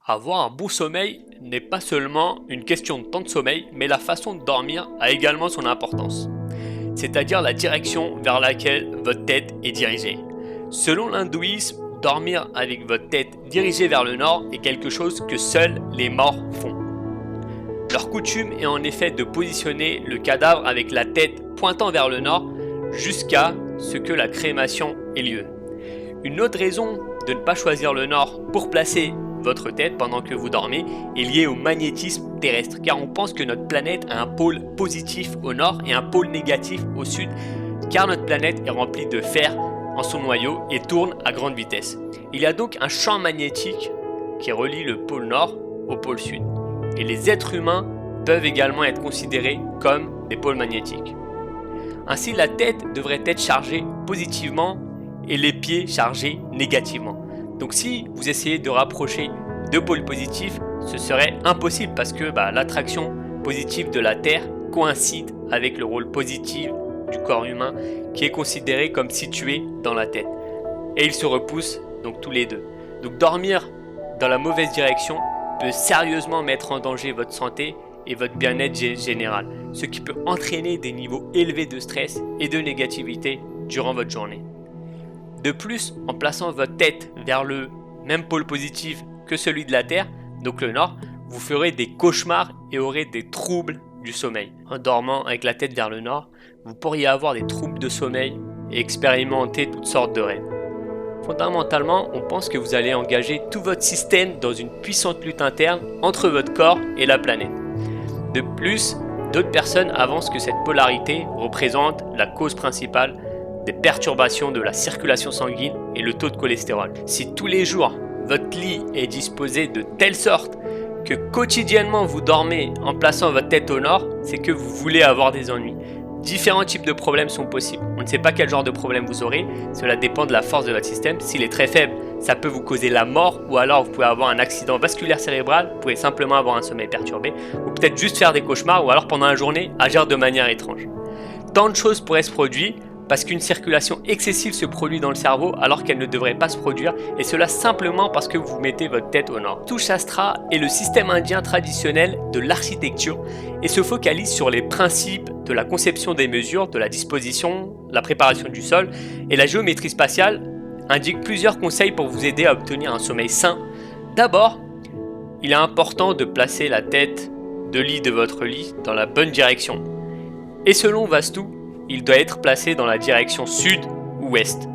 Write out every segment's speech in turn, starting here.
Avoir un bon sommeil n'est pas seulement une question de temps de sommeil, mais la façon de dormir a également son importance, c'est-à-dire la direction vers laquelle votre tête est dirigée. Selon l'hindouisme, dormir avec votre tête dirigée vers le nord est quelque chose que seuls les morts font. Leur coutume est en effet de positionner le cadavre avec la tête pointant vers le nord jusqu'à ce que la crémation ait lieu. Une autre raison de ne pas choisir le nord pour placer votre tête pendant que vous dormez est liée au magnétisme terrestre, car on pense que notre planète a un pôle positif au nord et un pôle négatif au sud, car notre planète est remplie de fer en son noyau et tourne à grande vitesse. Il y a donc un champ magnétique qui relie le pôle nord au pôle sud, et les êtres humains peuvent également être considérés comme des pôles magnétiques. Ainsi, la tête devrait être chargée positivement et les pieds chargés négativement. Donc si vous essayez de rapprocher deux pôles positifs, ce serait impossible parce que l'attraction positive de la Terre coïncide avec le rôle positif du corps humain qui est considéré comme situé dans la tête. Et ils se repoussent donc tous les deux. Donc dormir dans la mauvaise direction peut sérieusement mettre en danger votre santé et votre bien-être général, ce qui peut entraîner des niveaux élevés de stress et de négativité durant votre journée. De plus, en plaçant votre tête vers le même pôle positif que celui de la Terre, donc le nord, vous ferez des cauchemars et aurez des troubles du sommeil. En dormant avec la tête vers le nord, vous pourriez avoir des troubles de sommeil et expérimenter toutes sortes de rêves. Fondamentalement, on pense que vous allez engager tout votre système dans une puissante lutte interne entre votre corps et la planète. De plus, d'autres personnes avancent que cette polarité représente la cause principale des perturbations de la circulation sanguine et le taux de cholestérol. Si tous les jours, votre lit est disposé de telle sorte que quotidiennement vous dormez en plaçant votre tête au nord, c'est que vous voulez avoir des ennuis. Différents types de problèmes sont possibles. On ne sait pas quel genre de problème vous aurez, cela dépend de la force de votre système. S'il est très faible, ça peut vous causer la mort ou alors vous pouvez avoir un accident vasculaire cérébral, vous pouvez simplement avoir un sommeil perturbé ou peut-être juste faire des cauchemars ou alors pendant la journée agir de manière étrange. Tant de choses pourraient se produire parce qu'une circulation excessive se produit dans le cerveau alors qu'elle ne devrait pas se produire, et cela simplement parce que vous mettez votre tête au nord. Tout Shastra est le système indien traditionnel de l'architecture et se focalise sur les principes de la conception des mesures, de la disposition, la préparation du sol, et la géométrie spatiale indique plusieurs conseils pour vous aider à obtenir un sommeil sain. D'abord, il est important de placer la tête de lit de votre lit dans la bonne direction. Et selon Vastu, il doit être placé dans la direction sud ou ouest.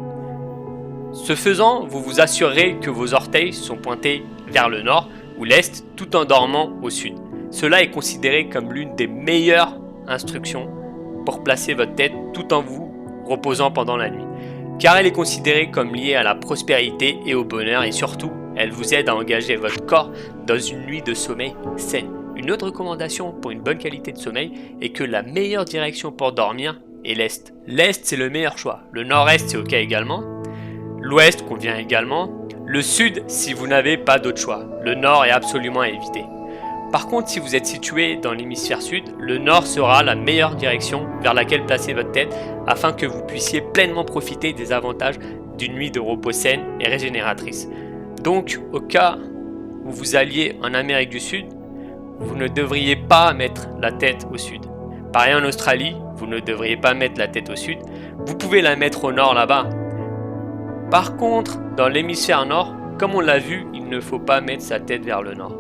Ce faisant, vous vous assurerez que vos orteils sont pointés vers le nord ou l'est tout en dormant au sud. Cela est considéré comme l'une des meilleures instructions pour placer votre tête tout en vous reposant pendant la nuit, car elle est considérée comme liée à la prospérité et au bonheur, et surtout, elle vous aide à engager votre corps dans une nuit de sommeil saine. Une autre recommandation pour une bonne qualité de sommeil est que la meilleure direction pour dormir est l'est. L'est, c'est le meilleur choix. Le nord-est, c'est ok également. L'ouest convient également. Le sud, si vous n'avez pas d'autre choix. Le nord est absolument à éviter. Par contre, si vous êtes situé dans l'hémisphère sud, le nord sera la meilleure direction vers laquelle placer votre tête afin que vous puissiez pleinement profiter des avantages d'une nuit de repos saine et régénératrice. Donc, au cas où vous alliez en Amérique du Sud, vous ne devriez pas mettre la tête au sud. Pareil en Australie, vous ne devriez pas mettre la tête au sud. Vous pouvez la mettre au nord là-bas. Par contre, dans l'hémisphère nord, comme on l'a vu, il ne faut pas mettre sa tête vers le nord.